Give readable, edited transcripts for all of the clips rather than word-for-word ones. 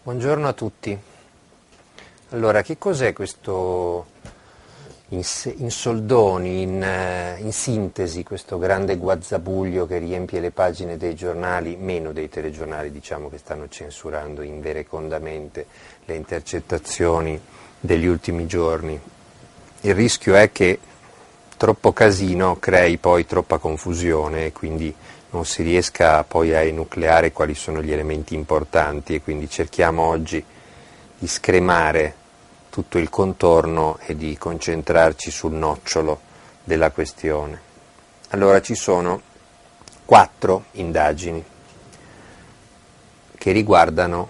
Buongiorno a tutti. Allora, che cos'è questo, in soldoni, in sintesi, questo grande guazzabuglio che riempie le pagine dei giornali, meno dei telegiornali, diciamo, che stanno censurando inverecondamente le intercettazioni degli ultimi giorni? Il rischio è che troppo casino crei poi troppa confusione e quindi non si riesca poi a enucleare quali sono gli elementi importanti, e quindi cerchiamo oggi di scremare tutto il contorno e di concentrarci sul nocciolo della questione. Allora, ci sono 4 indagini che riguardano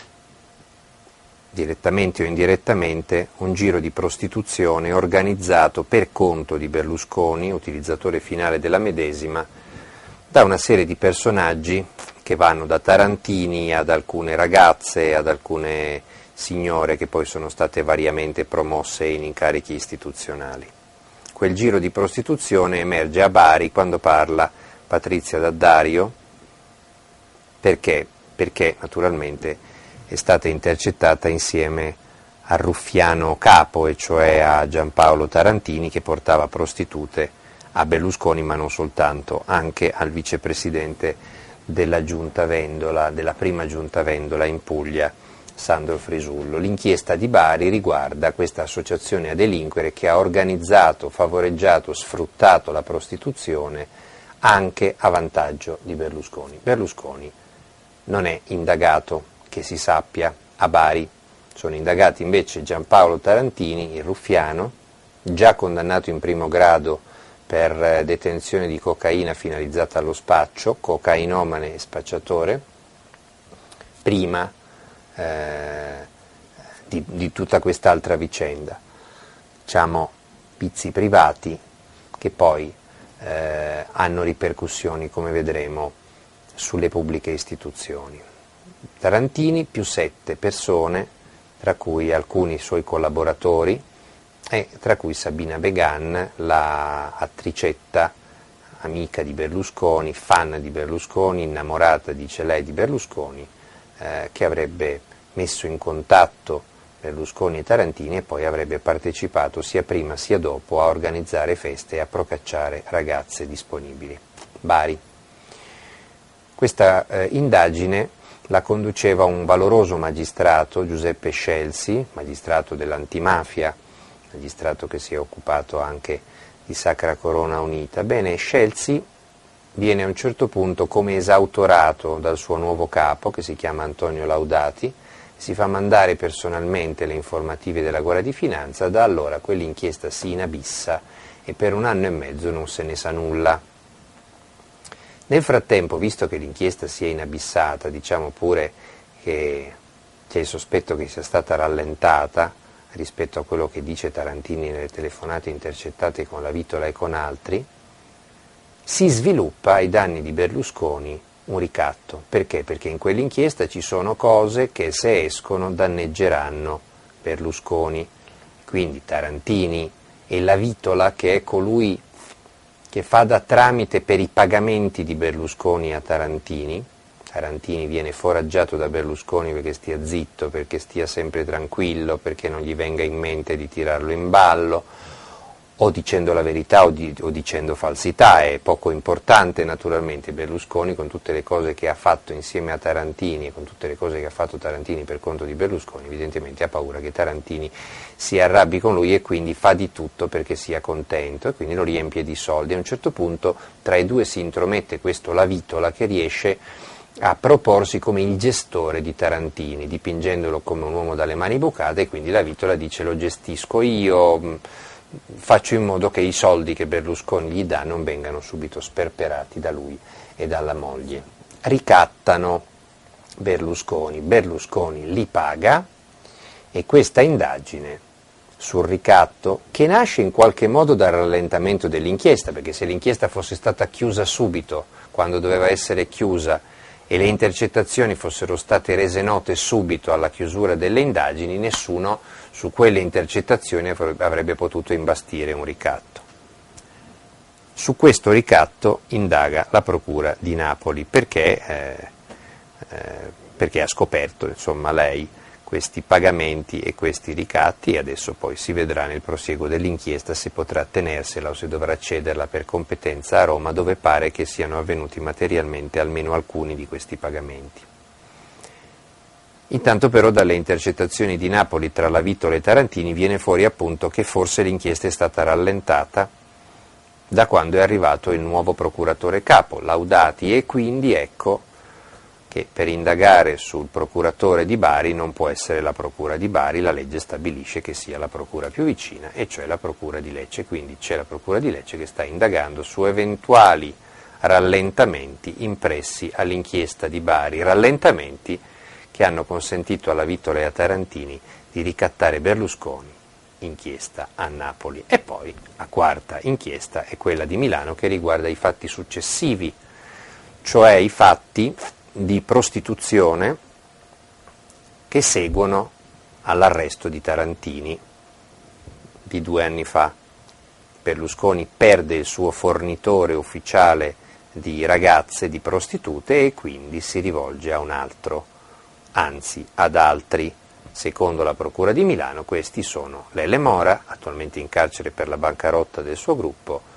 direttamente o indirettamente un giro di prostituzione organizzato per conto di Berlusconi, utilizzatore finale della medesima, da una serie di personaggi che vanno da Tarantini ad alcune ragazze, ad alcune signore che poi sono state variamente promosse in incarichi istituzionali. Quel giro di prostituzione emerge a Bari quando parla Patrizia D'Addario. Perché? Perché naturalmente è stata intercettata insieme al ruffiano capo, e cioè a Giampaolo Tarantini, che portava prostitute a Berlusconi, ma non soltanto, anche al vicepresidente della Giunta Vendola, della prima Giunta Vendola in Puglia, Sandro Frisullo. L'inchiesta di Bari riguarda questa associazione a delinquere che ha organizzato, favoreggiato, sfruttato la prostituzione anche a vantaggio di Berlusconi. Berlusconi non è indagato, che si sappia, a Bari. Sono indagati invece Giampaolo Tarantini, il ruffiano, già condannato in primo grado per detenzione di cocaina finalizzata allo spaccio, cocainomane e spacciatore, prima di tutta quest'altra vicenda. Diciamo vizi privati che poi hanno ripercussioni, come vedremo, sulle pubbliche istituzioni. Tarantini più 7 persone, tra cui alcuni suoi collaboratori, e tra cui Sabina Began, la attricetta, amica di Berlusconi, fan di Berlusconi, innamorata, dice lei, di Berlusconi, che avrebbe messo in contatto Berlusconi e Tarantini e poi avrebbe partecipato sia prima sia dopo a organizzare feste e a procacciare ragazze disponibili. Bari. Questa indagine la conduceva un valoroso magistrato, Giuseppe Scelsi, magistrato dell'antimafia, magistrato che si è occupato anche di Sacra Corona Unita. Bene, Scelsi viene a un certo punto come esautorato dal suo nuovo capo, che si chiama Antonio Laudati, si fa mandare personalmente le informative della Guardia di Finanza. Da allora quell'inchiesta si inabissa e per 1 anno e mezzo non se ne sa nulla. Nel frattempo, visto che l'inchiesta si è inabissata, diciamo pure che c'è il sospetto che sia stata rallentata rispetto a quello che dice Tarantini nelle telefonate intercettate con la Vitola e con altri, si sviluppa ai danni di Berlusconi un ricatto. Perché? Perché in quell'inchiesta ci sono cose che, se escono, danneggeranno Berlusconi. Quindi Tarantini e la Vitola, che è colui che fa da tramite per i pagamenti di Berlusconi a Tarantini. Tarantini viene foraggiato da Berlusconi perché stia zitto, perché stia sempre tranquillo, perché non gli venga in mente di tirarlo in ballo, o dicendo la verità o dicendo falsità. È poco importante naturalmente. Berlusconi, con tutte le cose che ha fatto insieme a Tarantini e con tutte le cose che ha fatto Tarantini per conto di Berlusconi, evidentemente ha paura che Tarantini si arrabbi con lui e quindi fa di tutto perché sia contento e quindi lo riempie di soldi. A un certo punto tra i due si intromette questo La Vitola, che riesce a proporsi come il gestore di Tarantini, dipingendolo come un uomo dalle mani bucate, e quindi La Vitola dice: lo gestisco io, faccio in modo che i soldi che Berlusconi gli dà non vengano subito sperperati da lui e dalla moglie. Ricattano Berlusconi, Berlusconi li paga, e questa indagine sul ricatto, che nasce in qualche modo dal rallentamento dell'inchiesta, perché se l'inchiesta fosse stata chiusa subito, quando doveva essere chiusa, e le intercettazioni fossero state rese note subito alla chiusura delle indagini, nessuno su quelle intercettazioni avrebbe potuto imbastire un ricatto. Su questo ricatto indaga la Procura di Napoli, perché ha scoperto, insomma, lei, questi pagamenti e questi ricatti, e adesso poi si vedrà nel prosieguo dell'inchiesta se potrà tenersela o se dovrà cederla per competenza a Roma, dove pare che siano avvenuti materialmente almeno alcuni di questi pagamenti. Intanto però dalle intercettazioni di Napoli tra La Vittola e Tarantini viene fuori appunto che forse l'inchiesta è stata rallentata da quando è arrivato il nuovo procuratore capo, Laudati, e quindi ecco che per indagare sul procuratore di Bari non può essere la procura di Bari, la legge stabilisce che sia la procura più vicina, e cioè la procura di Lecce, quindi c'è la procura di Lecce che sta indagando su eventuali rallentamenti impressi all'inchiesta di Bari, rallentamenti che hanno consentito alla Vittola e a Tarantini di ricattare Berlusconi, inchiesta a Napoli. E poi la quarta inchiesta è quella di Milano che riguarda i fatti successivi, cioè i fatti di prostituzione che seguono all'arresto di Tarantini di 2 anni fa. Berlusconi perde il suo fornitore ufficiale di ragazze, di prostitute, e quindi si rivolge a un altro, anzi ad altri. Secondo la Procura di Milano questi sono Lele Mora, attualmente in carcere per la bancarotta del suo gruppo,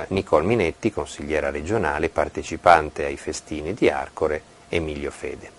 Nicole Minetti, consigliera regionale, partecipante ai festini di Arcore, Emilio Fede.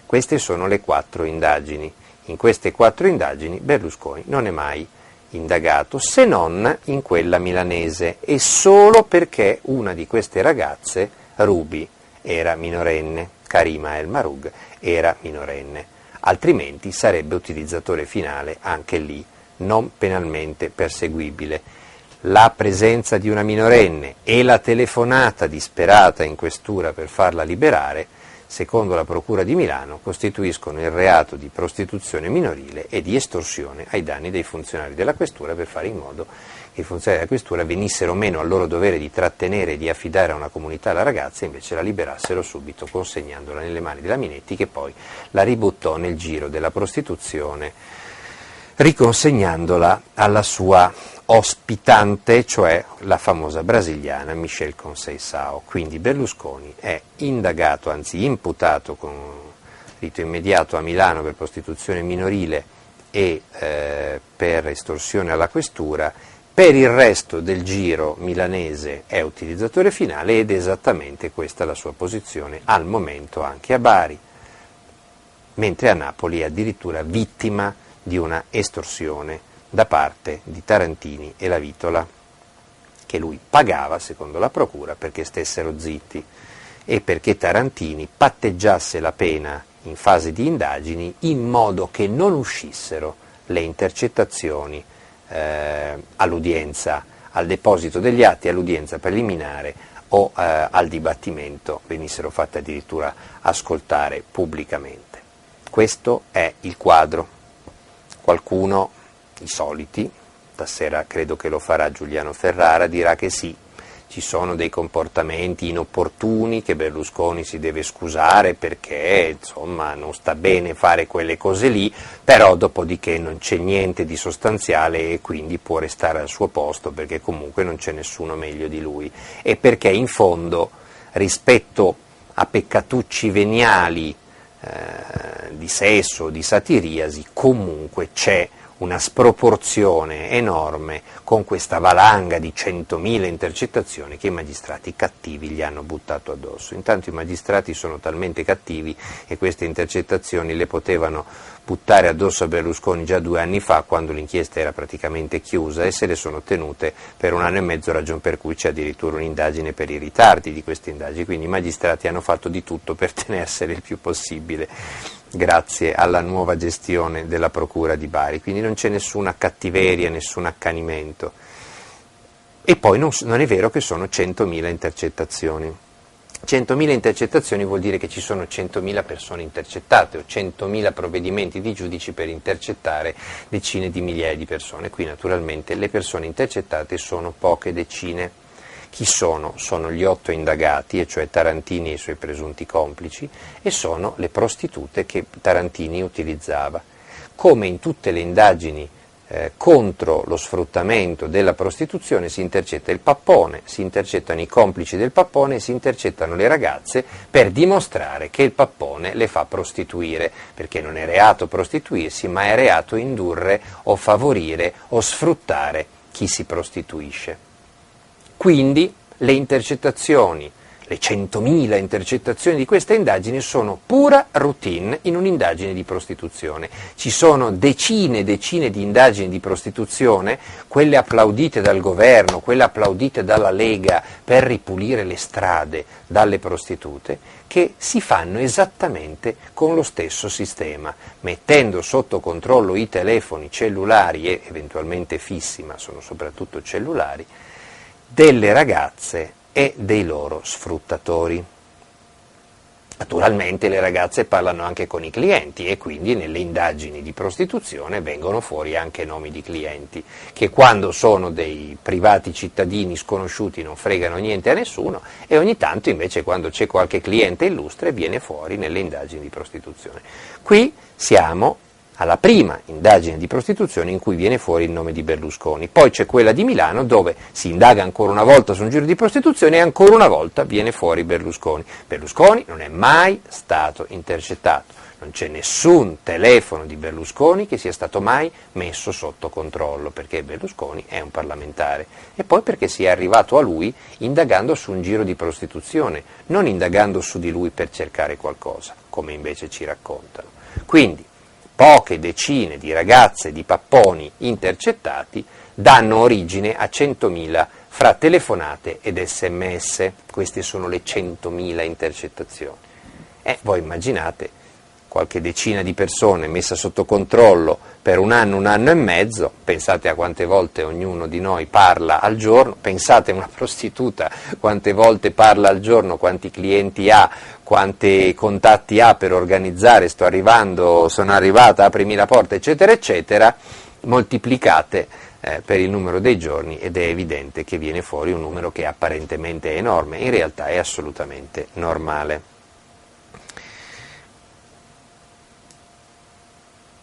Queste sono le 4 indagini. In queste 4 indagini Berlusconi non è mai indagato, se non in quella milanese, e solo perché una di queste ragazze, Ruby, era minorenne, Karima El Marug era minorenne, altrimenti sarebbe utilizzatore finale anche lì, non penalmente perseguibile. La presenza di una minorenne e la telefonata disperata in questura per farla liberare, secondo la Procura di Milano, costituiscono il reato di prostituzione minorile e di estorsione ai danni dei funzionari della questura, per fare in modo che i funzionari della questura venissero meno al loro dovere di trattenere e di affidare a una comunità la ragazza, e invece la liberassero subito consegnandola nelle mani della Minetti, che poi la ributtò nel giro della prostituzione riconsegnandola alla sua ospitante, cioè la famosa brasiliana Michelle Conceição. Quindi Berlusconi è indagato, anzi imputato con rito immediato a Milano per prostituzione minorile e per estorsione alla questura. Per il resto del giro milanese è utilizzatore finale, ed esattamente questa è la sua posizione al momento anche a Bari, mentre a Napoli è addirittura vittima di una estorsione da parte di Tarantini e La Vittola, che lui pagava, secondo la procura, perché stessero zitti e perché Tarantini patteggiasse la pena in fase di indagini in modo che non uscissero le intercettazioni all'udienza, al deposito degli atti, all'udienza preliminare o al dibattimento, venissero fatte addirittura ascoltare pubblicamente. Questo è il quadro. Qualcuno, i soliti, stasera credo che lo farà Giuliano Ferrara, dirà che sì, ci sono dei comportamenti inopportuni, che Berlusconi si deve scusare perché insomma non sta bene fare quelle cose lì, però dopodiché non c'è niente di sostanziale e quindi può restare al suo posto, perché comunque non c'è nessuno meglio di lui, e perché in fondo rispetto a peccatucci veniali di sesso, di satiriasi, comunque c'è una sproporzione enorme con questa valanga di 100.000 intercettazioni che i magistrati cattivi gli hanno buttato addosso. Intanto i magistrati sono talmente cattivi e queste intercettazioni le potevano buttare addosso a Berlusconi già 2 anni fa, quando l'inchiesta era praticamente chiusa, e se le sono tenute per 1 anno e mezzo, ragion per cui c'è addirittura un'indagine per i ritardi di queste indagini. Quindi i magistrati hanno fatto di tutto per tenersele il più possibile, grazie alla nuova gestione della Procura di Bari, quindi non c'è nessuna cattiveria, nessun accanimento. E poi non è vero che sono 100.000 intercettazioni. 100.000 intercettazioni vuol dire che ci sono 100.000 persone intercettate o 100.000 provvedimenti di giudici per intercettare decine di migliaia di persone. Qui naturalmente le persone intercettate sono poche decine. Chi sono? Sono gli 8 indagati, e cioè Tarantini e i suoi presunti complici, e sono le prostitute che Tarantini utilizzava. Come in tutte le indagini contro lo sfruttamento della prostituzione si intercetta il pappone, si intercettano i complici del pappone, si intercettano le ragazze per dimostrare che il pappone le fa prostituire, perché non è reato prostituirsi, ma è reato indurre o favorire o sfruttare chi si prostituisce. Quindi le intercettazioni, le 100.000 intercettazioni di queste indagini sono pura routine in un'indagine di prostituzione. Ci sono decine e decine di indagini di prostituzione, quelle applaudite dal governo, quelle applaudite dalla Lega per ripulire le strade dalle prostitute, che si fanno esattamente con lo stesso sistema, mettendo sotto controllo i telefoni cellulari e eventualmente fissi, ma sono soprattutto cellulari, delle ragazze e dei loro sfruttatori. Naturalmente le ragazze parlano anche con i clienti e quindi nelle indagini di prostituzione vengono fuori anche nomi di clienti, che quando sono dei privati cittadini sconosciuti non fregano niente a nessuno, e ogni tanto invece quando c'è qualche cliente illustre viene fuori nelle indagini di prostituzione. Qui siamo alla prima indagine di prostituzione in cui viene fuori il nome di Berlusconi, poi c'è quella di Milano dove si indaga ancora una volta su un giro di prostituzione e ancora una volta viene fuori Berlusconi. Berlusconi non è mai stato intercettato, non c'è nessun telefono di Berlusconi che sia stato mai messo sotto controllo, perché Berlusconi è un parlamentare, e poi perché si è arrivato a lui indagando su un giro di prostituzione, non indagando su di lui per cercare qualcosa, come invece ci raccontano. Quindi poche decine di ragazze di papponi intercettati danno origine a 100.000 fra telefonate ed SMS. Queste sono le 100.000 intercettazioni. Voi immaginate qualche decina di persone messa sotto controllo per un anno e mezzo, pensate a quante volte ognuno di noi parla al giorno, pensate a una prostituta quante volte parla al giorno, quanti clienti ha, quanti contatti ha per organizzare, sto arrivando, sono arrivata, aprimi la porta, eccetera, eccetera, moltiplicate per il numero dei giorni ed è evidente che viene fuori un numero che apparentemente è enorme, in realtà è assolutamente normale.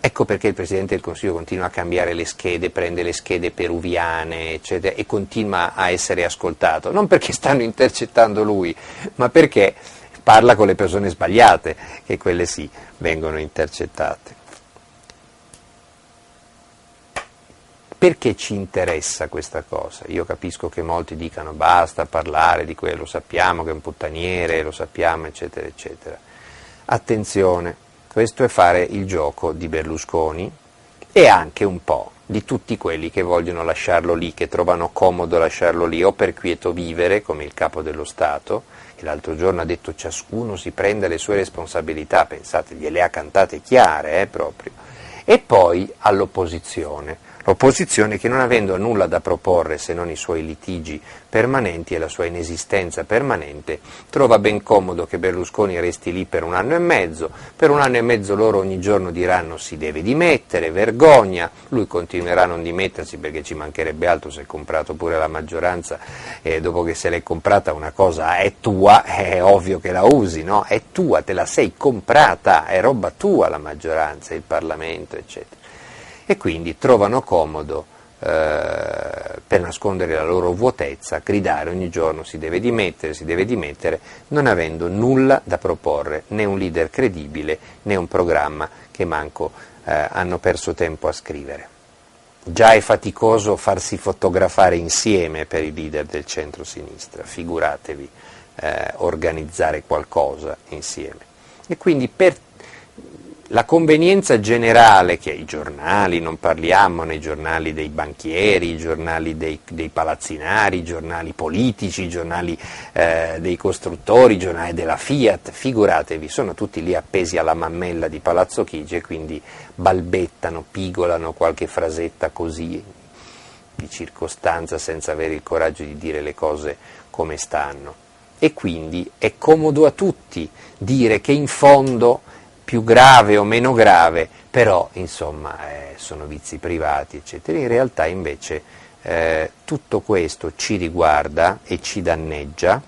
Ecco perché il Presidente del Consiglio continua a cambiare le schede, prende le schede peruviane, eccetera, e continua a essere ascoltato, non perché stanno intercettando lui, ma perché parla con le persone sbagliate, che quelle sì vengono intercettate. Perché ci interessa questa cosa? Io capisco che molti dicano basta parlare di quello, lo sappiamo che è un puttaniere, lo sappiamo, eccetera, eccetera. Attenzione, questo è fare il gioco di Berlusconi e anche un po' di tutti quelli che vogliono lasciarlo lì, che trovano comodo lasciarlo lì o per quieto vivere, come il Capo dello Stato, che l'altro giorno ha detto ciascuno si prenda le sue responsabilità, pensate, gliele ha cantate chiare proprio, e poi all'opposizione. L'opposizione che non avendo nulla da proporre se non i suoi litigi permanenti e la sua inesistenza permanente, trova ben comodo che Berlusconi resti lì per un anno e mezzo loro ogni giorno diranno si deve dimettere, vergogna, lui continuerà a non dimettersi perché ci mancherebbe altro, si è comprato pure la maggioranza e dopo che se l'è comprata una cosa è tua, è ovvio che la usi, no? È tua, te la sei comprata, è roba tua la maggioranza, il Parlamento, eccetera. E quindi trovano comodo, per nascondere la loro vuotezza, gridare ogni giorno si deve dimettere, non avendo nulla da proporre, né un leader credibile, né un programma che manco hanno perso tempo a scrivere. Già è faticoso farsi fotografare insieme per i leader del centro-sinistra, figuratevi organizzare qualcosa insieme. E quindi per la convenienza generale che i giornali, non parliamo nei giornali dei banchieri, i giornali dei palazzinari, i giornali politici, i giornali dei costruttori, i giornali della Fiat, figuratevi, sono tutti lì appesi alla mammella di Palazzo Chigi e quindi balbettano, pigolano qualche frasetta così di circostanza senza avere il coraggio di dire le cose come stanno. E quindi è comodo a tutti dire che in fondo più grave o meno grave, però insomma sono vizi privati, eccetera. In realtà invece tutto questo ci riguarda e ci danneggia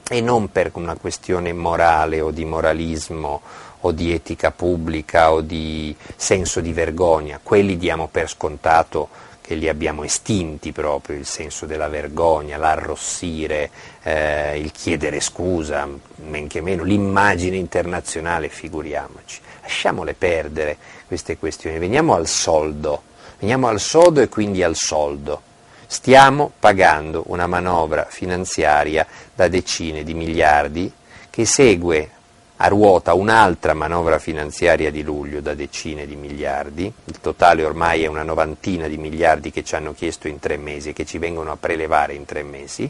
e non per una questione morale o di moralismo o di etica pubblica o di senso di vergogna. Quelli diamo per scontato che li abbiamo estinti proprio, il senso della vergogna, l'arrossire, il chiedere scusa, men che meno l'immagine internazionale, figuriamoci. Lasciamole perdere queste questioni, veniamo al sodo e quindi al soldo. Stiamo pagando una manovra finanziaria da decine di miliardi che segue a ruota un'altra manovra finanziaria di luglio da decine di miliardi, il totale ormai è una novantina di miliardi che ci hanno chiesto in 3 mesi e che ci vengono a prelevare in 3 mesi,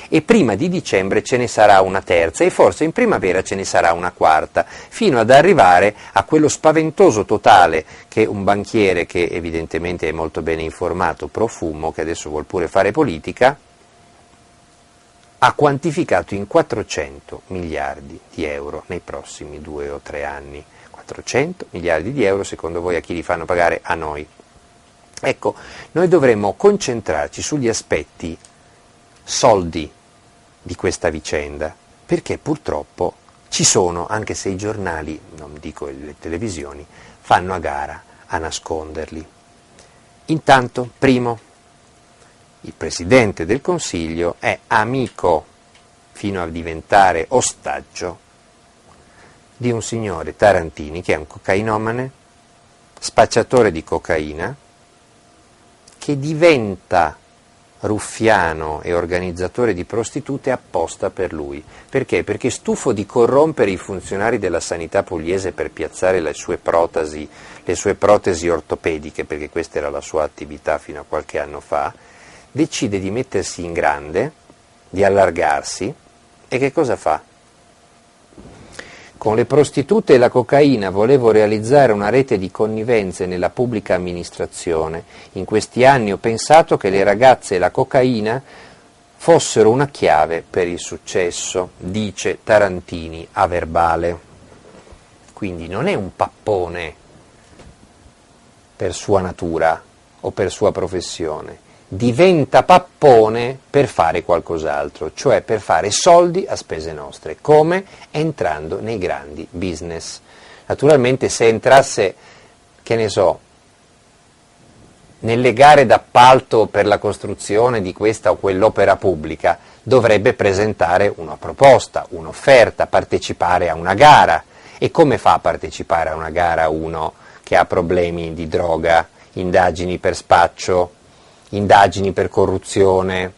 e prima di dicembre ce ne sarà una terza e forse in primavera ce ne sarà una quarta, fino ad arrivare a quello spaventoso totale che un banchiere che evidentemente è molto bene informato, Profumo, che adesso vuol pure fare politica, ha quantificato in 400 miliardi di euro nei prossimi 2 o 3 anni. 400 miliardi di euro, secondo voi a chi li fanno pagare? A noi. Ecco, noi dovremmo concentrarci sugli aspetti soldi di questa vicenda, perché purtroppo ci sono, anche se i giornali, non dico le televisioni, fanno a gara a nasconderli. Intanto, primo, il Presidente del Consiglio è amico, fino a diventare ostaggio, di un signore Tarantini, che è un cocainomane, spacciatore di cocaina, che diventa ruffiano e organizzatore di prostitute apposta per lui. Perché? Perché stufo di corrompere i funzionari della sanità pugliese per piazzare le sue protesi ortopediche, perché questa era la sua attività fino a qualche anno fa, decide di mettersi in grande, di allargarsi, e che cosa fa? Con le prostitute e la cocaina volevo realizzare una rete di connivenze nella pubblica amministrazione. In questi anni ho pensato che le ragazze e la cocaina fossero una chiave per il successo, dice Tarantini a verbale. Quindi non è un pappone per sua natura o per sua professione. Diventa pappone per fare qualcos'altro, cioè per fare soldi a spese nostre. Come? Entrando nei grandi business. Naturalmente se entrasse, che ne so, nelle gare d'appalto per la costruzione di questa o quell'opera pubblica, dovrebbe presentare una proposta, un'offerta, partecipare a una gara. E come fa a partecipare a una gara uno che ha problemi di droga, indagini per spaccio, indagini per corruzione?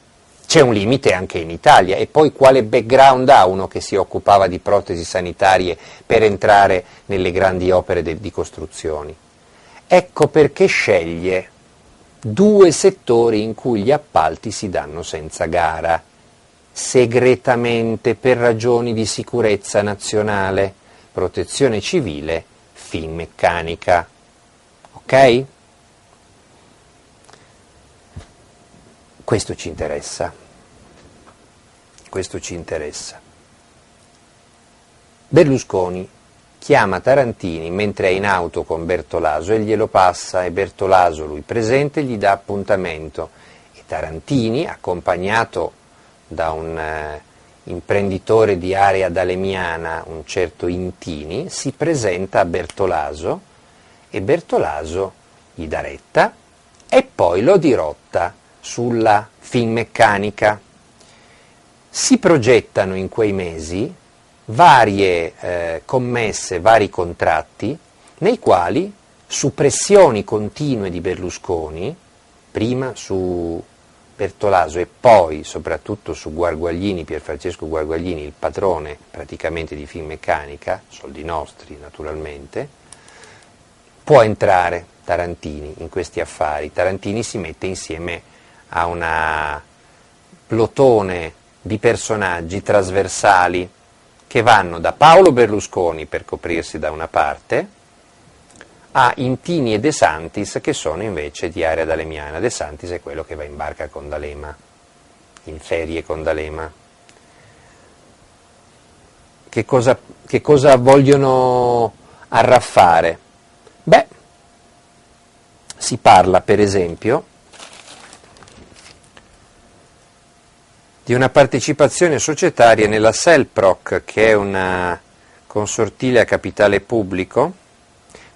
C'è un limite anche in Italia. E poi quale background ha uno che si occupava di protesi sanitarie per entrare nelle grandi opere di costruzioni? Ecco perché sceglie 2 settori in cui gli appalti si danno senza gara, segretamente per ragioni di sicurezza nazionale, protezione civile, Finmeccanica. Ok? Questo ci interessa. Berlusconi chiama Tarantini mentre è in auto con Bertolaso e glielo passa, e Bertolaso, lui presente, gli dà appuntamento. E Tarantini, accompagnato da un imprenditore di area dalemiana, un certo Intini, si presenta a Bertolaso e Bertolaso gli dà retta e poi lo dirotta sulla Finmeccanica. Si progettano in quei mesi varie commesse, vari contratti, nei quali, su pressioni continue di Berlusconi, prima su Bertolaso e poi soprattutto su Guarguaglini, Pierfrancesco Guarguaglini, il padrone praticamente di Finmeccanica, soldi nostri naturalmente, può entrare Tarantini in questi affari. Tarantini si mette insieme a una plotone di personaggi trasversali che vanno da Paolo Berlusconi per coprirsi da una parte a Intini e De Santis, che sono invece di area dalemiana. De Santis è quello che va in barca con D'Alema, in ferie con D'Alema. Che cosa vogliono arraffare? Beh, si parla per esempio di di una partecipazione societaria nella Cellproc, che è una consortile a capitale pubblico,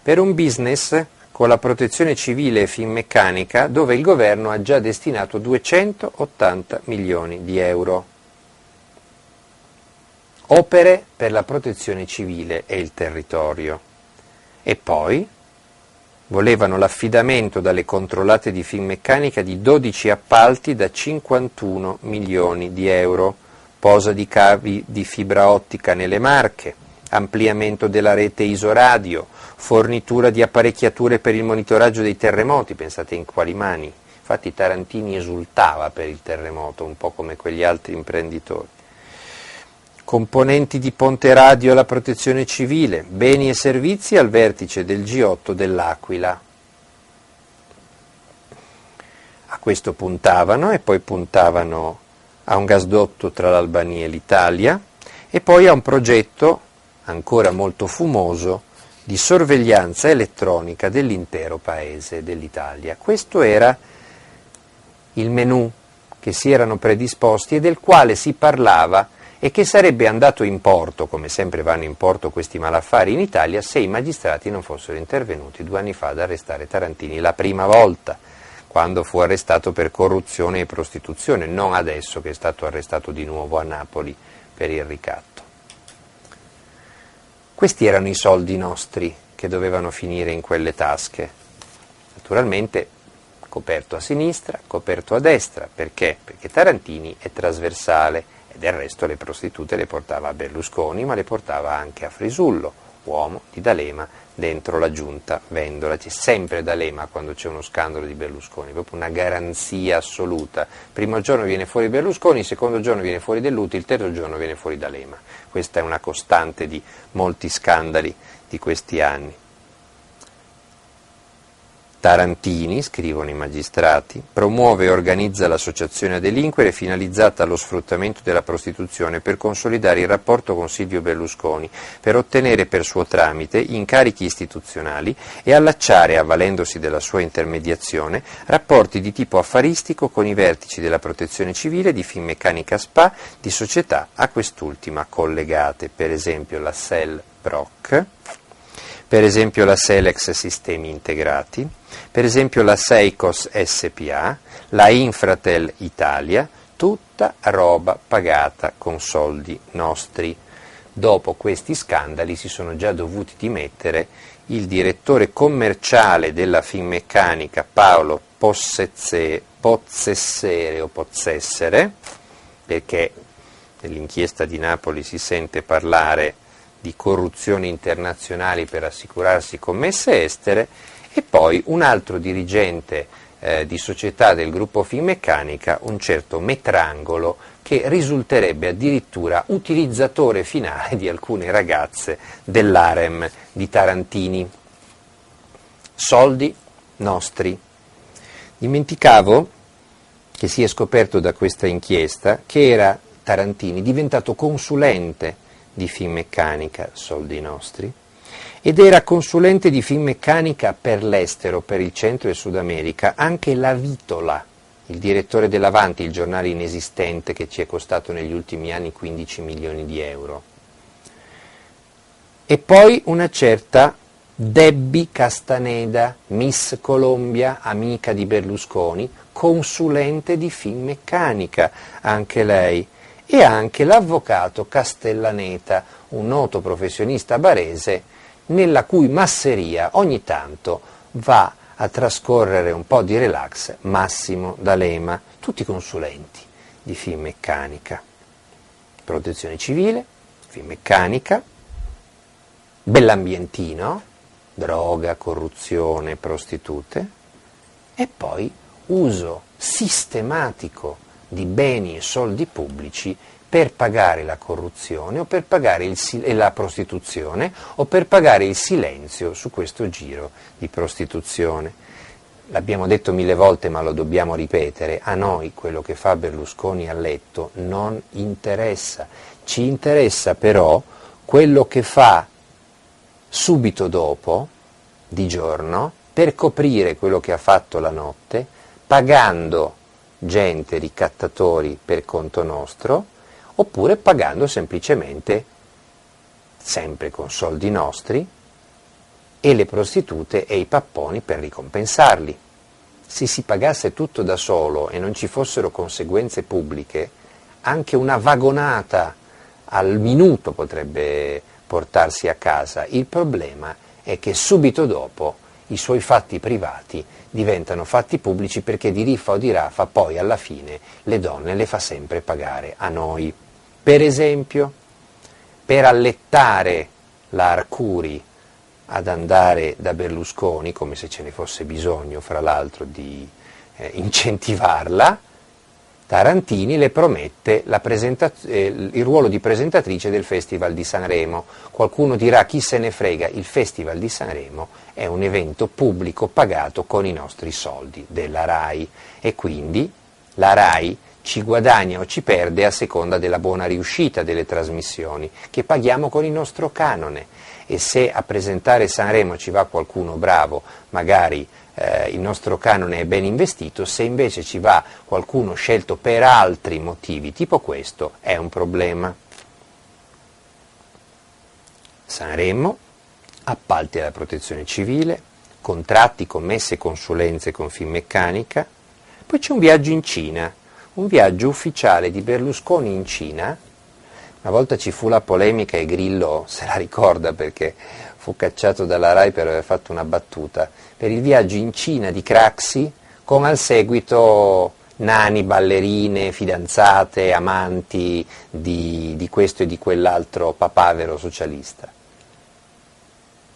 per un business con la protezione civile e Finmeccanica, dove il governo ha già destinato 280 milioni di euro. Opere per la protezione civile e il territorio. E poi volevano l'affidamento dalle controllate di Finmeccanica di 12 appalti da 51 milioni di euro, posa di cavi di fibra ottica nelle Marche, ampliamento della rete Isoradio, fornitura di apparecchiature per il monitoraggio dei terremoti, pensate in quali mani. Infatti Tarantini esultava per il terremoto, un po' come quegli altri imprenditori. Componenti di ponte radio alla protezione civile, beni e servizi al vertice del G8 dell'Aquila. A questo puntavano, e poi puntavano a un gasdotto tra l'Albania e l'Italia, e poi a un progetto ancora molto fumoso di sorveglianza elettronica dell'intero paese dell'Italia. Questo era il menù che si erano predisposti e del quale si parlava e che sarebbe andato in porto, come sempre vanno in porto questi malaffari in Italia, se i magistrati non fossero intervenuti 2 anni fa ad arrestare Tarantini, la prima volta, quando fu arrestato per corruzione e prostituzione, non adesso che è stato arrestato di nuovo a Napoli per il ricatto. Questi erano i soldi nostri che dovevano finire in quelle tasche, naturalmente coperto a sinistra, coperto a destra. Perché? Perché Tarantini è trasversale e del resto le prostitute le portava a Berlusconi, ma le portava anche a Frisullo, uomo di D'Alema, dentro la giunta Vendola. C'è sempre D'Alema quando c'è uno scandalo di Berlusconi, proprio una garanzia assoluta. Primo giorno viene fuori Berlusconi, il secondo giorno viene fuori Dell'Utri, il terzo giorno viene fuori D'Alema. Questa è una costante di molti scandali di questi anni. Tarantini, scrivono i magistrati, promuove e organizza l'associazione a delinquere finalizzata allo sfruttamento della prostituzione per consolidare il rapporto con Silvio Berlusconi, per ottenere per suo tramite incarichi istituzionali e allacciare, avvalendosi della sua intermediazione, rapporti di tipo affaristico con i vertici della protezione civile, di Finmeccanica SpA, di società a quest'ultima collegate, per esempio la Cellproc, per esempio la Selex Sistemi Integrati, per esempio la Seicos SPA, la Infratel Italia, tutta roba pagata con soldi nostri. Dopo questi scandali si sono già dovuti dimettere il direttore commerciale della Finmeccanica Paolo Pozzessere, perché nell'inchiesta di Napoli si sente parlare di corruzioni internazionali per assicurarsi commesse estere, e poi un altro dirigente di società del gruppo Finmeccanica, un certo Metrangolo, che risulterebbe addirittura utilizzatore finale di alcune ragazze dell'harem di Tarantini. Soldi nostri. Dimenticavo che si è scoperto da questa inchiesta che era Tarantini diventato consulente di Finmeccanica, soldi nostri, ed era consulente di Finmeccanica per l'estero, per il Centro e Sud America, anche la Vitola, il direttore dell'Avanti, il giornale inesistente che ci è costato negli ultimi anni 15 milioni di euro. E poi una certa Debbie Castaneda, Miss Colombia, amica di Berlusconi, consulente di Finmeccanica, anche lei, e anche l'avvocato Castellaneta, un noto professionista barese, nella cui masseria ogni tanto va a trascorrere un po' di relax Massimo D'Alema, tutti consulenti di Finmeccanica. Protezione civile, Finmeccanica, bell'ambientino, droga, corruzione, prostitute, e poi uso sistematico di beni e soldi pubblici per pagare la corruzione o per pagare la prostituzione o per pagare il silenzio su questo giro di prostituzione. L'abbiamo detto 1000 volte, ma lo dobbiamo ripetere, a noi quello che fa Berlusconi a letto non interessa, ci interessa però quello che fa subito dopo, di giorno, per coprire quello che ha fatto la notte, pagando gente, ricattatori per conto nostro, oppure pagando semplicemente, sempre con soldi nostri, e le prostitute e i papponi per ricompensarli. Se si pagasse tutto da solo e non ci fossero conseguenze pubbliche, anche una vagonata al minuto potrebbe portarsi a casa. Il problema è che subito dopo i suoi fatti privati diventano fatti pubblici, perché di riffa o di raffa poi alla fine le donne le fa sempre pagare a noi. Per esempio, per allettare la Arcuri ad andare da Berlusconi, come se ce ne fosse bisogno fra l'altro di incentivarla, Tarantini le promette il ruolo di presentatrice del Festival di Sanremo. Qualcuno dirà: chi se ne frega, il Festival di Sanremo è un evento pubblico pagato con i nostri soldi della RAI, e quindi la RAI ci guadagna o ci perde a seconda della buona riuscita delle trasmissioni, che paghiamo con il nostro canone. E se a presentare Sanremo ci va qualcuno bravo, magari il nostro canone è ben investito. Se invece ci va qualcuno scelto per altri motivi, tipo questo, è un problema. Sanremo, appalti alla protezione civile, contratti, commesse e consulenze con Finmeccanica. Poi c'è un viaggio in Cina, un viaggio ufficiale di Berlusconi in Cina. Una volta ci fu la polemica e Grillo se la ricorda, perché fu cacciato dalla RAI per aver fatto una battuta, per il viaggio in Cina di Craxi, con al seguito nani, ballerine, fidanzate, amanti di questo e di quell'altro papavero socialista.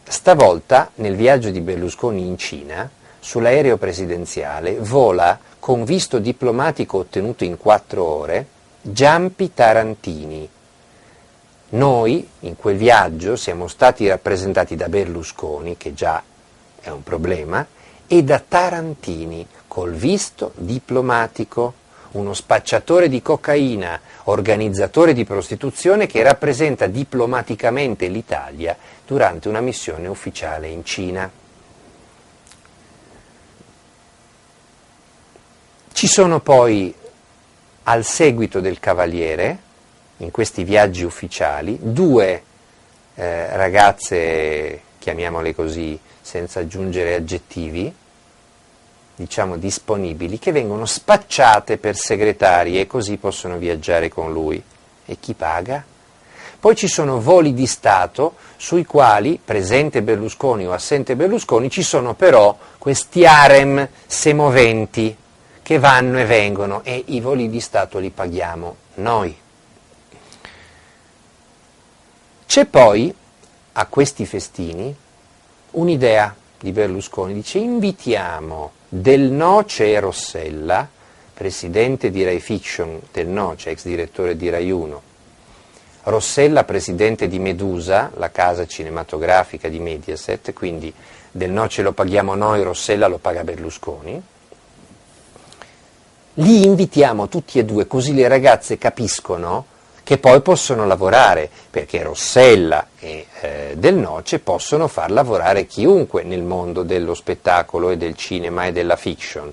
Stavolta, nel viaggio di Berlusconi in Cina, sull'aereo presidenziale vola, con visto diplomatico ottenuto in 4 ore, Giampi Tarantini. Noi, in quel viaggio, siamo stati rappresentati da Berlusconi, che già è un problema, e da Tarantini, col visto diplomatico, uno spacciatore di cocaina, organizzatore di prostituzione, che rappresenta diplomaticamente l'Italia durante una missione ufficiale in Cina. Ci sono poi, al seguito del Cavaliere, in questi viaggi ufficiali, 2 ragazze, chiamiamole così, senza aggiungere aggettivi, diciamo disponibili, che vengono spacciate per segretarie e così possono viaggiare con lui. E chi paga? Poi ci sono voli di Stato sui quali, presente Berlusconi o assente Berlusconi, ci sono però questi harem semoventi che vanno e vengono, e i voli di Stato li paghiamo noi. C'è poi, a questi festini, un'idea di Berlusconi. Dice: invitiamo Del Noce e Rossella, presidente di Rai Fiction, Del Noce, ex direttore di Rai 1, Rossella, presidente di Medusa, la casa cinematografica di Mediaset, quindi Del Noce lo paghiamo noi, Rossella lo paga Berlusconi. Li invitiamo tutti e 2, così le ragazze capiscono che poi possono lavorare, perché Rossella e Del Noce possono far lavorare chiunque nel mondo dello spettacolo e del cinema e della fiction,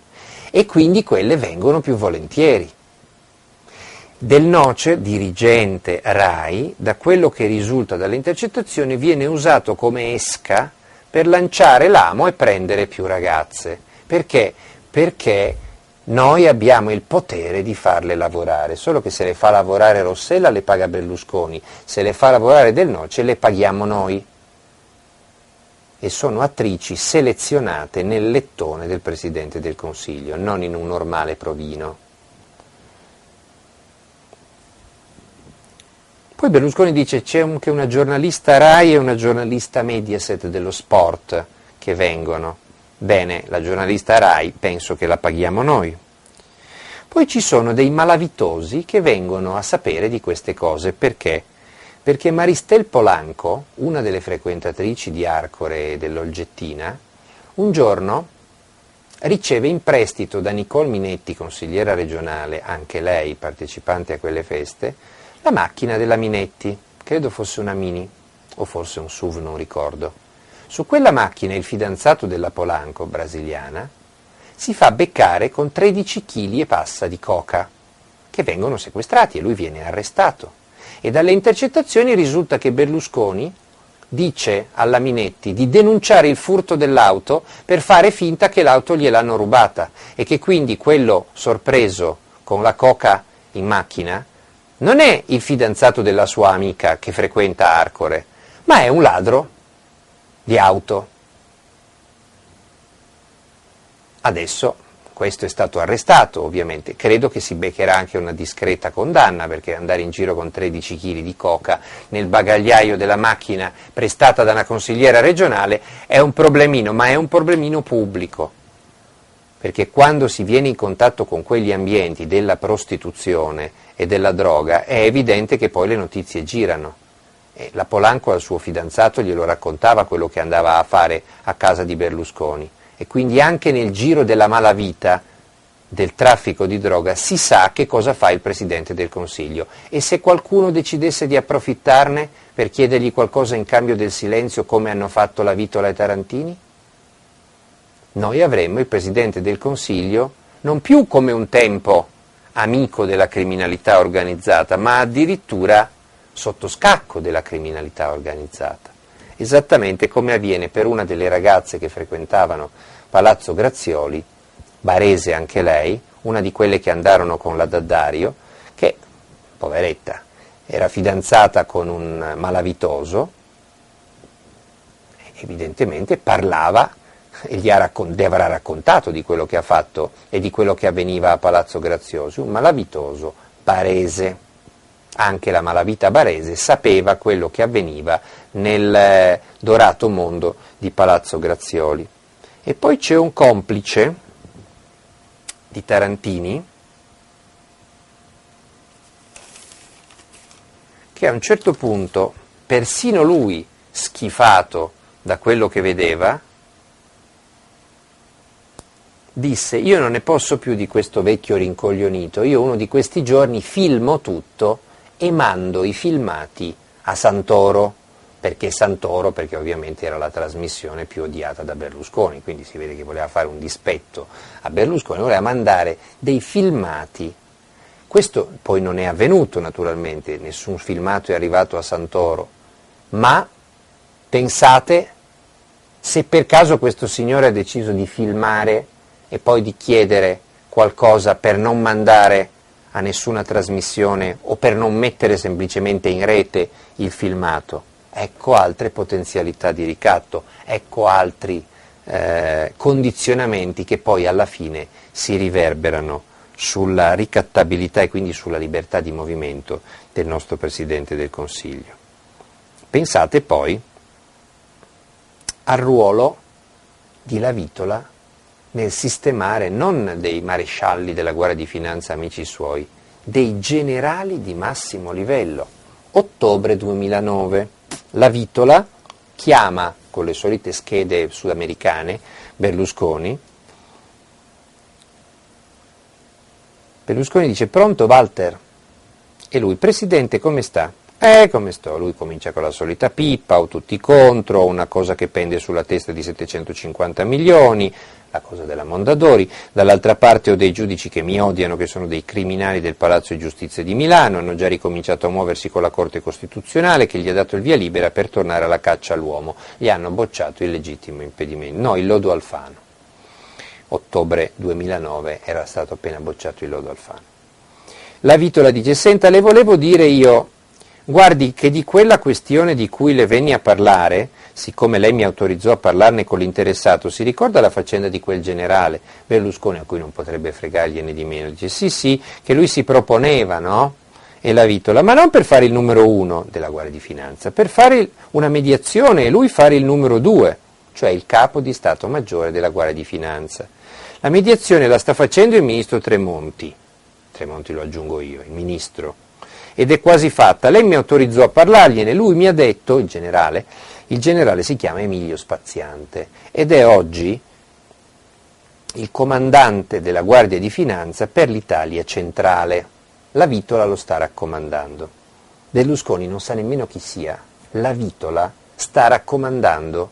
e quindi quelle vengono più volentieri. Del Noce, dirigente RAI, da quello che risulta dalle intercettazioni, viene usato come esca per lanciare l'amo e prendere più ragazze. Perché? Perché noi abbiamo il potere di farle lavorare, solo che se le fa lavorare Rossella le paga Berlusconi, se le fa lavorare Del Noce le paghiamo noi. E sono attrici selezionate nel lettone del Presidente del Consiglio, non in un normale provino. Poi Berlusconi dice: c'è anche una giornalista RAI e una giornalista Mediaset dello sport che vengono. Bene, la giornalista RAI penso che la paghiamo noi. Poi ci sono dei malavitosi che vengono a sapere di queste cose. Perché? Perché Maristel Polanco, una delle frequentatrici di Arcore e dell'Olgettina, un giorno riceve in prestito da Nicole Minetti, consigliera regionale, anche lei partecipante a quelle feste, la macchina della Minetti, credo fosse una Mini o forse un SUV, non ricordo. Su quella macchina il fidanzato della Polanco, brasiliana, si fa beccare con 13 kg e passa di coca, che vengono sequestrati e lui viene arrestato. E dalle intercettazioni risulta che Berlusconi dice alla Minetti di denunciare il furto dell'auto per fare finta che l'auto gliel'hanno rubata e che quindi quello sorpreso con la coca in macchina non è il fidanzato della sua amica che frequenta Arcore, ma è un ladro di auto. Adesso questo è stato arrestato, ovviamente, credo che si beccherà anche una discreta condanna, perché andare in giro con 13 kg di coca nel bagagliaio della macchina prestata da una consigliera regionale è un problemino, ma è un problemino pubblico, perché quando si viene in contatto con quegli ambienti della prostituzione e della droga è evidente che poi le notizie girano. E la Polanco al suo fidanzato glielo raccontava quello che andava a fare a casa di Berlusconi. E quindi anche nel giro della malavita del traffico di droga si sa che cosa fa il Presidente del Consiglio, e se qualcuno decidesse di approfittarne per chiedergli qualcosa in cambio del silenzio, come hanno fatto la Vitola e Tarantini, noi avremmo il Presidente del Consiglio non più come un tempo amico della criminalità organizzata, ma addirittura sotto scacco della criminalità organizzata. Esattamente come avviene per una delle ragazze che frequentavano Palazzo Grazioli, barese anche lei, una di quelle che andarono con la D'Addario, che, poveretta, era fidanzata con un malavitoso, evidentemente parlava e le avrà raccontato di quello che ha fatto e di quello che avveniva a Palazzo Graziosi, un malavitoso barese. Anche la malavita barese sapeva quello che avveniva nel dorato mondo di Palazzo Grazioli. E poi c'è un complice di Tarantini che a un certo punto, persino lui schifato da quello che vedeva, disse: io non ne posso più di questo vecchio rincoglionito, io uno di questi giorni filmo tutto e mando i filmati a Santoro, perché ovviamente era la trasmissione più odiata da Berlusconi, quindi si vede che voleva fare un dispetto a Berlusconi, voleva mandare dei filmati. Questo poi non è avvenuto naturalmente, nessun filmato è arrivato a Santoro, ma pensate se per caso questo signore ha deciso di filmare e poi di chiedere qualcosa per non mandare a nessuna trasmissione o per non mettere semplicemente in rete il filmato. Ecco altre potenzialità di ricatto, ecco altri condizionamenti che poi alla fine si riverberano sulla ricattabilità e quindi sulla libertà di movimento del nostro Presidente del Consiglio. Pensate poi al ruolo di La Vitola nel sistemare non dei marescialli della Guardia di Finanza amici suoi, dei generali di massimo livello. Ottobre 2009, La Vitola chiama con le solite schede sudamericane Berlusconi. Berlusconi dice: pronto Walter? E lui: Presidente, come sta? Come sto? Lui comincia con la solita pippa: ho tutti contro, ho una cosa che pende sulla testa di 750 milioni, la cosa della Mondadori, dall'altra parte ho dei giudici che mi odiano, che sono dei criminali del Palazzo di Giustizia di Milano, hanno già ricominciato a muoversi con la Corte Costituzionale che gli ha dato il via libera per tornare alla caccia all'uomo, gli hanno bocciato il legittimo impedimento, no, il lodo Alfano. Ottobre 2009 era stato appena bocciato il lodo Alfano. La Vitola dice: senta, le volevo dire io, guardi che di quella questione di cui le venni a parlare, siccome lei mi autorizzò a parlarne con l'interessato, si ricorda la faccenda di quel generale Berlusconi, a cui non potrebbe fregargliene di meno? Dice: sì, che lui si proponeva, no? E La Vitola: ma non per fare il numero 1 della Guardia di Finanza, per fare una mediazione e lui fare il numero 2, cioè il capo di Stato Maggiore della Guardia di Finanza. La mediazione la sta facendo il ministro Tremonti lo aggiungo io, il ministro, ed è quasi fatta. Lei mi autorizzò a parlargliene, lui mi ha detto, il generale si chiama Emilio Spaziante ed è oggi il comandante della Guardia di Finanza per l'Italia centrale. La Vitola lo sta raccomandando. Berlusconi non sa nemmeno chi sia. La Vitola sta raccomandando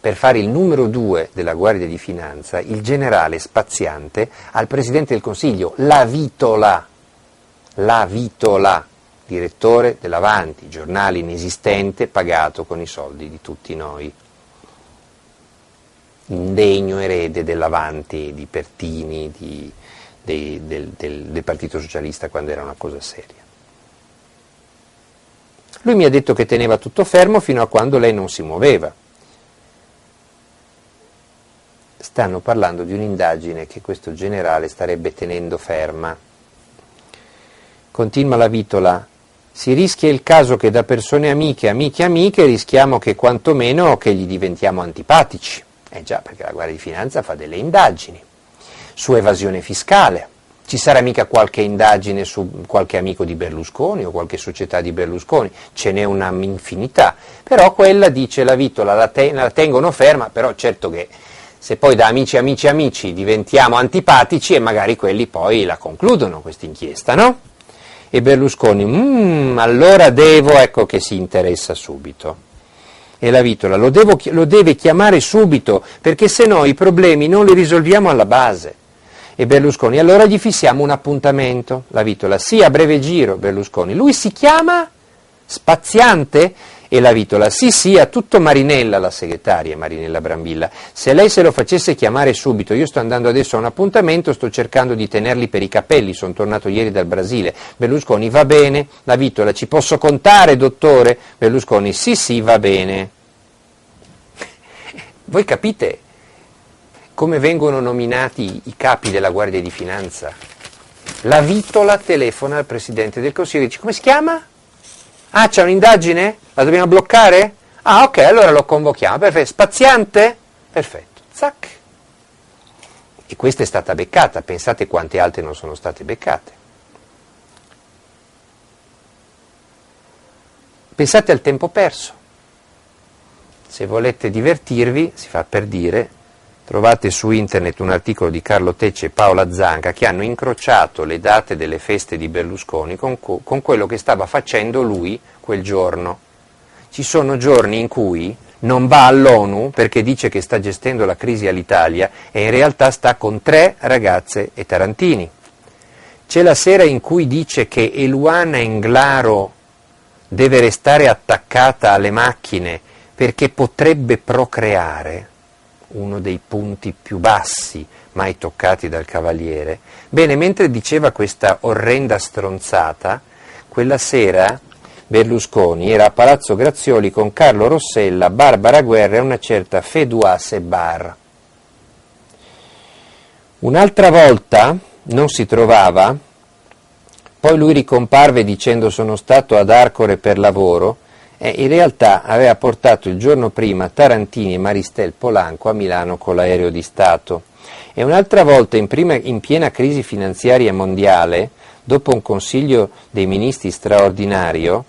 per fare il numero 2 della Guardia di Finanza il generale spaziante al Presidente del Consiglio, La Vitola, direttore dell'Avanti, giornale inesistente pagato con i soldi di tutti noi. Indegno erede dell'Avanti, di Pertini, del Partito Socialista quando era una cosa seria. Lui mi ha detto che teneva tutto fermo fino a quando lei non si muoveva. Stanno parlando di un'indagine che questo generale starebbe tenendo ferma. Continua la Vitola. Si rischia il caso che da persone amiche rischiamo che quantomeno che gli diventiamo antipatici. Già, perché la Guardia di Finanza fa delle indagini su evasione fiscale. Ci sarà mica qualche indagine su qualche amico di Berlusconi o qualche società di Berlusconi, ce n'è una infinità, però quella, dice la Vitola, la tengono ferma, però certo che se poi da amici diventiamo antipatici e magari quelli poi la concludono questa inchiesta, no? E Berlusconi, allora ecco che si interessa subito. E la Vitola, lo deve chiamare subito, perché se no i problemi non li risolviamo alla base. E Berlusconi, allora gli fissiamo un appuntamento. La Vitola, sì, a breve giro. Berlusconi, lui si chiama Spaziante? E la Vitola, sì, a tutto Marinella, la segretaria, Marinella Brambilla. Se lei se lo facesse chiamare subito, io sto andando adesso a un appuntamento, sto cercando di tenerli per i capelli, sono tornato ieri dal Brasile. Berlusconi, va bene. La Vitola, ci posso contare, dottore? Berlusconi, sì, va bene. Voi capite come vengono nominati i capi della Guardia di Finanza? La Vitola telefona al Presidente del Consiglio e dice, come si chiama? Ah, c'è un'indagine? La dobbiamo bloccare? Ah, ok, allora lo convochiamo. Perfetto. Spaziante? Perfetto. Zac. E questa è stata beccata. Pensate quante altre non sono state beccate. Pensate al tempo perso. Se volete divertirvi, si fa per dire, trovate su internet un articolo di Carlo Tecce e Paola Zanca che hanno incrociato le date delle feste di Berlusconi con quello che stava facendo lui quel giorno. Ci sono giorni in cui non va all'ONU perché dice che sta gestendo la crisi all'Italia e in realtà sta con 3 ragazze e tarantini. C'è la sera in cui dice che Eluana Englaro deve restare attaccata alle macchine perché potrebbe procreare, uno dei punti più bassi mai toccati dal Cavaliere. Bene, mentre diceva questa orrenda stronzata, quella sera Berlusconi era a Palazzo Grazioli con Carlo Rossella, Barbara Guerra e una certa Fedua Sebar. Un'altra volta non si trovava, poi lui ricomparve dicendo sono stato ad Arcore per lavoro, in realtà aveva portato il giorno prima Tarantini e Maristel Polanco a Milano con l'aereo di Stato. E un'altra volta, in piena crisi finanziaria mondiale, dopo un Consiglio dei Ministri straordinario,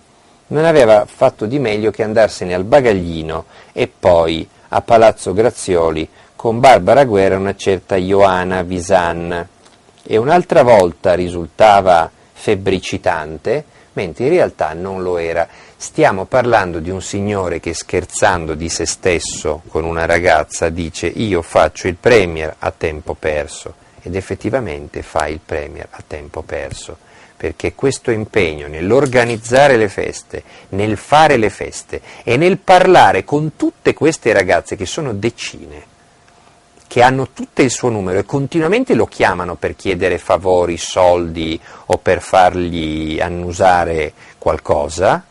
non aveva fatto di meglio che andarsene al bagaglino e poi a Palazzo Grazioli con Barbara Guerra e una certa Ioana Visan. E un'altra volta risultava febbricitante, mentre in realtà non lo era. Stiamo parlando di un signore che scherzando di se stesso con una ragazza dice io faccio il premier a tempo perso ed effettivamente fa il premier a tempo perso, perché questo impegno nell'organizzare le feste, nel fare le feste e nel parlare con tutte queste ragazze che sono decine, che hanno tutte il suo numero e continuamente lo chiamano per chiedere favori, soldi o per fargli annusare qualcosa,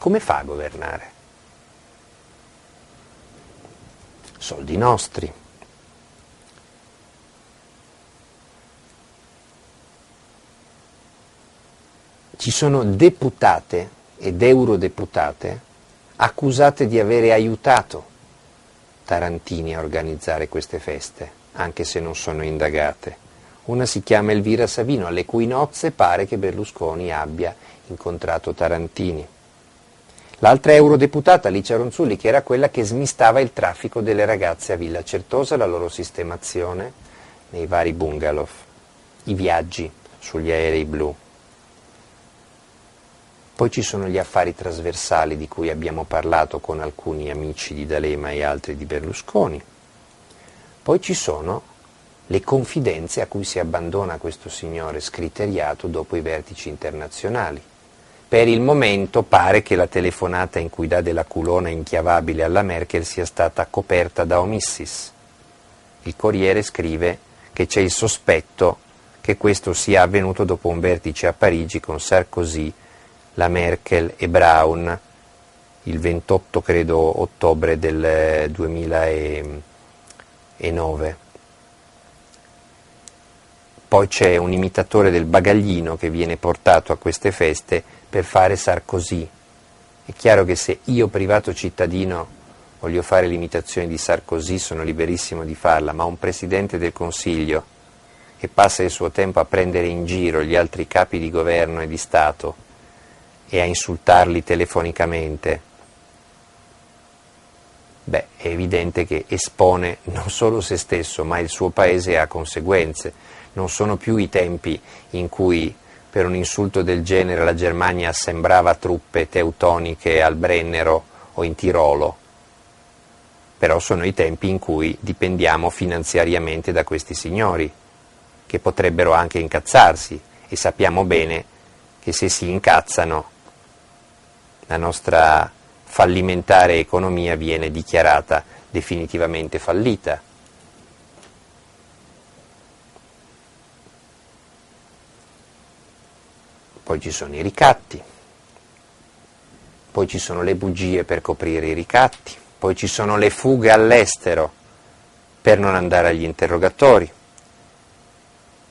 come fa a governare? Soldi nostri. Ci sono deputate ed eurodeputate accusate di avere aiutato Tarantini a organizzare queste feste, anche se non sono indagate. Una si chiama Elvira Savino, alle cui nozze pare che Berlusconi abbia incontrato Tarantini. L'altra eurodeputata, Licia Ronzulli, che era quella che smistava il traffico delle ragazze a Villa Certosa, la loro sistemazione nei vari bungalow, i viaggi sugli aerei blu. Poi ci sono gli affari trasversali di cui abbiamo parlato con alcuni amici di D'Alema e altri di Berlusconi. Poi ci sono le confidenze a cui si abbandona questo signore scriteriato dopo i vertici internazionali. Per il momento pare che la telefonata in cui dà della culona inchiavabile alla Merkel sia stata coperta da omissis. Il Corriere scrive che c'è il sospetto che questo sia avvenuto dopo un vertice a Parigi con Sarkozy, la Merkel e Brown il 28, credo, ottobre del 2009. Poi c'è un imitatore del bagaglino che viene portato a queste feste per fare Sarkozy. È chiaro che se io, privato cittadino, voglio fare l'imitazione di Sarkozy, sono liberissimo di farla, ma un Presidente del Consiglio che passa il suo tempo a prendere in giro gli altri capi di governo e di Stato e a insultarli telefonicamente, è evidente che espone non solo se stesso, ma il suo paese a conseguenze. Non sono più i tempi in cui per un insulto del genere la Germania assembrava truppe teutoniche al Brennero o in Tirolo, però sono i tempi in cui dipendiamo finanziariamente da questi signori, che potrebbero anche incazzarsi, e sappiamo bene che se si incazzano la nostra fallimentare economia viene dichiarata definitivamente fallita. Poi ci sono i ricatti, poi ci sono le bugie per coprire i ricatti, poi ci sono le fughe all'estero per non andare agli interrogatori,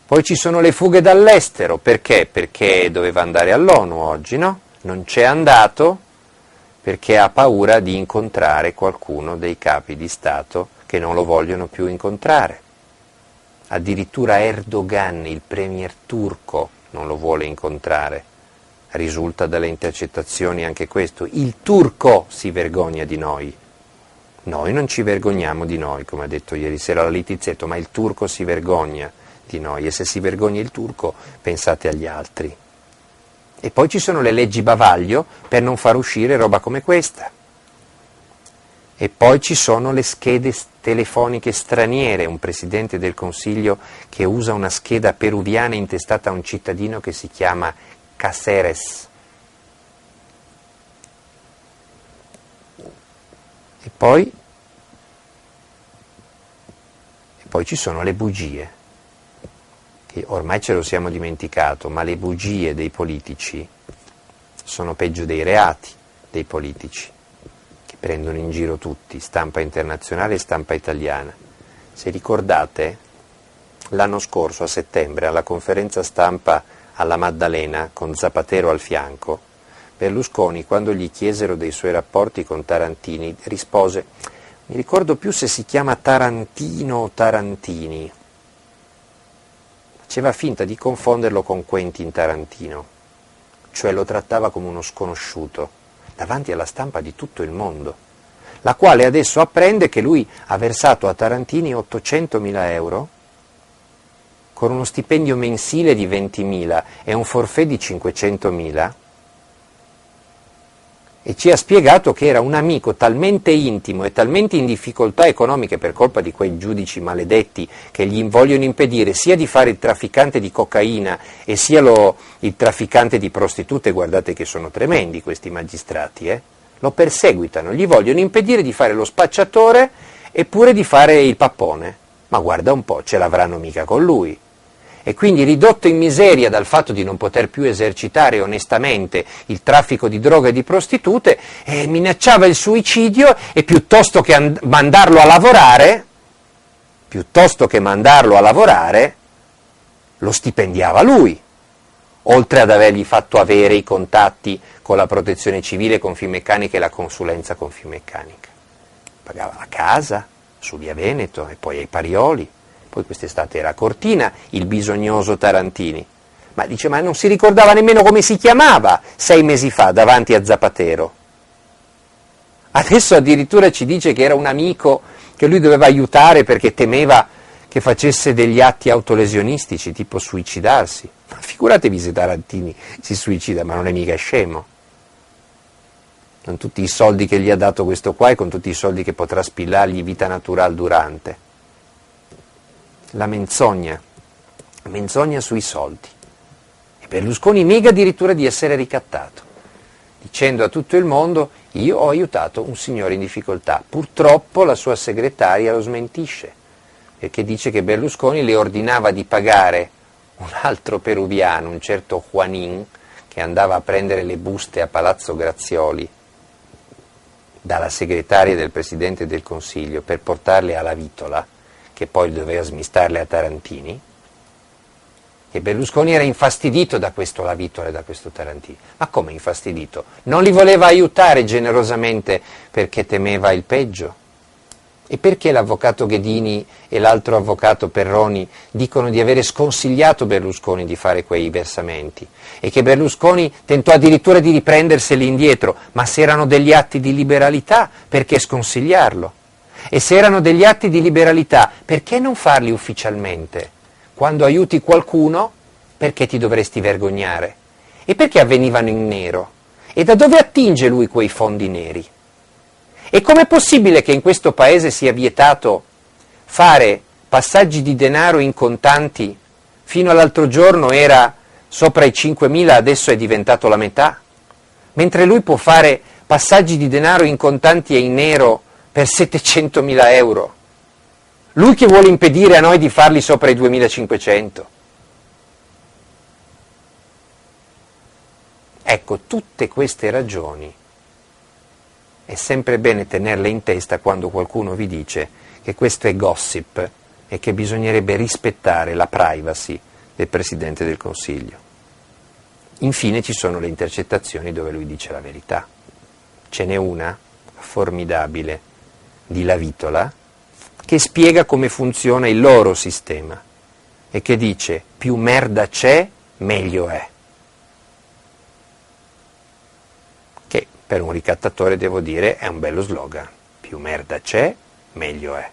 poi ci sono le fughe dall'estero, perché? Perché doveva andare all'ONU oggi, no? Non c'è andato perché ha paura di incontrare qualcuno dei capi di Stato che non lo vogliono più incontrare. Addirittura Erdogan, il premier turco, non lo vuole incontrare. Risulta dalle intercettazioni anche questo. Il turco si vergogna di noi. Noi non ci vergogniamo di noi, come ha detto ieri sera la Littizzetto, ma il turco si vergogna di noi, e se si vergogna il turco pensate agli altri. E poi ci sono le leggi bavaglio per non far uscire roba come questa. E poi ci sono le schede telefoniche straniere, un Presidente del Consiglio che usa una scheda peruviana intestata a un cittadino che si chiama Cáceres. E poi ci sono le bugie, che ormai ce lo siamo dimenticato, ma le bugie dei politici sono peggio dei reati dei politici, che prendono in giro tutti, stampa internazionale e stampa italiana. Se ricordate, l'anno scorso, a settembre, alla conferenza stampa alla Maddalena, con Zapatero al fianco, Berlusconi, quando gli chiesero dei suoi rapporti con Tarantini, rispose: mi ricordo più se si chiama Tarantino o Tarantini. Faceva finta di confonderlo con Quentin Tarantino, cioè lo trattava come uno sconosciuto, davanti alla stampa di tutto il mondo, la quale adesso apprende che lui ha versato a Tarantini 800.000 euro, con uno stipendio mensile di 20.000 e un forfait di 500.000, e ci ha spiegato che era un amico talmente intimo e talmente in difficoltà economiche per colpa di quei giudici maledetti che gli vogliono impedire sia di fare il trafficante di cocaina e sia il trafficante di prostitute. Guardate che sono tremendi questi magistrati, lo perseguitano, gli vogliono impedire di fare lo spacciatore e pure di fare il pappone, ma guarda un po', ce l'avranno mica con lui. E quindi, ridotto in miseria dal fatto di non poter più esercitare onestamente il traffico di droga e di prostitute, minacciava il suicidio, e piuttosto che mandarlo a lavorare, lo stipendiava lui, oltre ad avergli fatto avere i contatti con la protezione civile, con Finmeccanica e la consulenza con Finmeccanica. Pagava la casa su via Veneto e poi ai Parioli. Poi quest'estate era a Cortina, il bisognoso Tarantini. Ma non si ricordava nemmeno come si chiamava 6 mesi fa davanti a Zapatero. Adesso addirittura ci dice che era un amico che lui doveva aiutare perché temeva che facesse degli atti autolesionistici, tipo suicidarsi. Ma figuratevi se Tarantini si suicida, ma non è mica scemo. con tutti i soldi che gli ha dato questo qua e con tutti i soldi che potrà spillargli vita natural durante. La menzogna sui soldi. E Berlusconi nega addirittura di essere ricattato, dicendo a tutto il mondo: io ho aiutato un signore in difficoltà. Purtroppo la sua segretaria lo smentisce, perché dice che Berlusconi le ordinava di pagare un altro peruviano, un certo Juanín, che andava a prendere le buste a Palazzo Grazioli dalla segretaria del Presidente del Consiglio per portarle alla Vitola, che poi doveva smistarle a Tarantini, e Berlusconi era infastidito da questo La Vitola e da questo Tarantini. Ma come infastidito? Non li voleva aiutare generosamente perché temeva il peggio? E perché l'avvocato Ghedini e l'altro avvocato Perroni dicono di avere sconsigliato Berlusconi di fare quei versamenti e che Berlusconi tentò addirittura di riprenderseli indietro? Ma se erano degli atti di liberalità, perché sconsigliarlo? E se erano degli atti di liberalità, perché non farli ufficialmente? Quando aiuti qualcuno, perché ti dovresti vergognare? E perché avvenivano in nero? E da dove attinge lui quei fondi neri? E com'è possibile che in questo paese sia vietato fare passaggi di denaro in contanti? Fino all'altro giorno era sopra i 5.000, adesso è diventato la metà, mentre lui può fare passaggi di denaro in contanti e in nero per 700.000 euro. Lui che vuole impedire a noi di farli sopra i 2.500. Ecco, tutte queste ragioni è sempre bene tenerle in testa quando qualcuno vi dice che questo è gossip e che bisognerebbe rispettare la privacy del Presidente del Consiglio. Infine ci sono le intercettazioni dove lui dice la verità. Ce n'è una formidabile di La Vitola che spiega come funziona il loro sistema e che dice: più merda c'è, meglio è. Che per un ricattatore, devo dire, è un bello slogan. Più merda c'è, meglio è.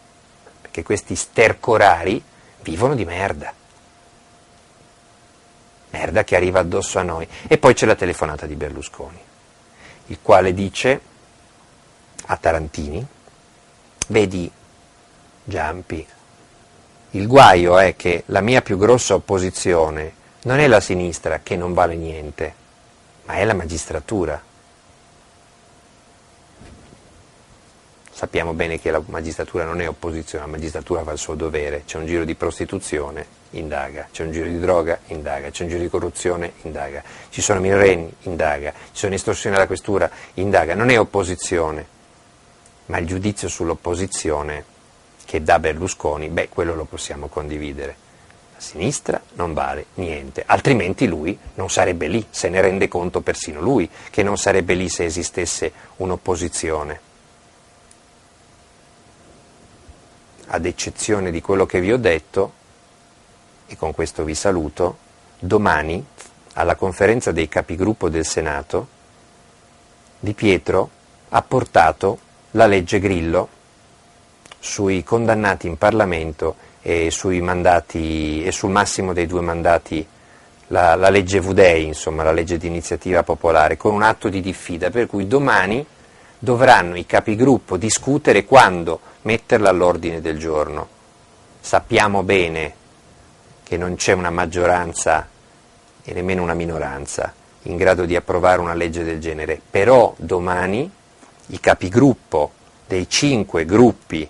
Perché questi stercorari vivono di merda. Merda che arriva addosso a noi. E poi c'è la telefonata di Berlusconi, il quale dice a Tarantini: vedi, Giampi, il guaio è che la mia più grossa opposizione non è la sinistra, che non vale niente, ma è la magistratura. Sappiamo bene che la magistratura non è opposizione, la magistratura fa il suo dovere. C'è un giro di prostituzione, indaga; c'è un giro di droga, indaga; c'è un giro di corruzione, indaga; ci sono minorenni, indaga; ci sono estorsioni alla questura, indaga. Non è opposizione, ma il giudizio sull'opposizione che dà Berlusconi, quello lo possiamo condividere. La sinistra non vale niente, altrimenti lui non sarebbe lì, se ne rende conto persino lui che non sarebbe lì se esistesse un'opposizione. Ad eccezione di quello che vi ho detto, e con questo vi saluto, domani alla conferenza dei capigruppo del Senato Di Pietro ha portato la legge Grillo sui condannati in Parlamento e sui mandati e sul massimo dei 2 mandati, la legge V-Day, insomma la legge di iniziativa popolare, con un atto di diffida, per cui domani dovranno i capigruppo discutere quando metterla all'ordine del giorno. Sappiamo bene che non c'è una maggioranza e nemmeno una minoranza in grado di approvare una legge del genere, però domani i capigruppo dei 5 gruppi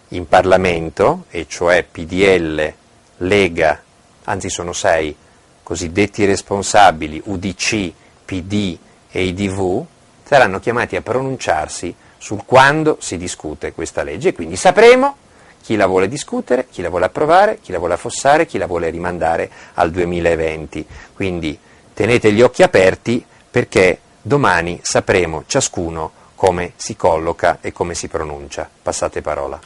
in Parlamento, e cioè PDL, Lega, anzi sono 6, cosiddetti responsabili, UDC, PD e IDV, saranno chiamati a pronunciarsi sul quando si discute questa legge, e quindi sapremo chi la vuole discutere, chi la vuole approvare, chi la vuole affossare, chi la vuole rimandare al 2020. Quindi tenete gli occhi aperti, perché domani sapremo ciascuno come si colloca e come si pronuncia. Passate parola.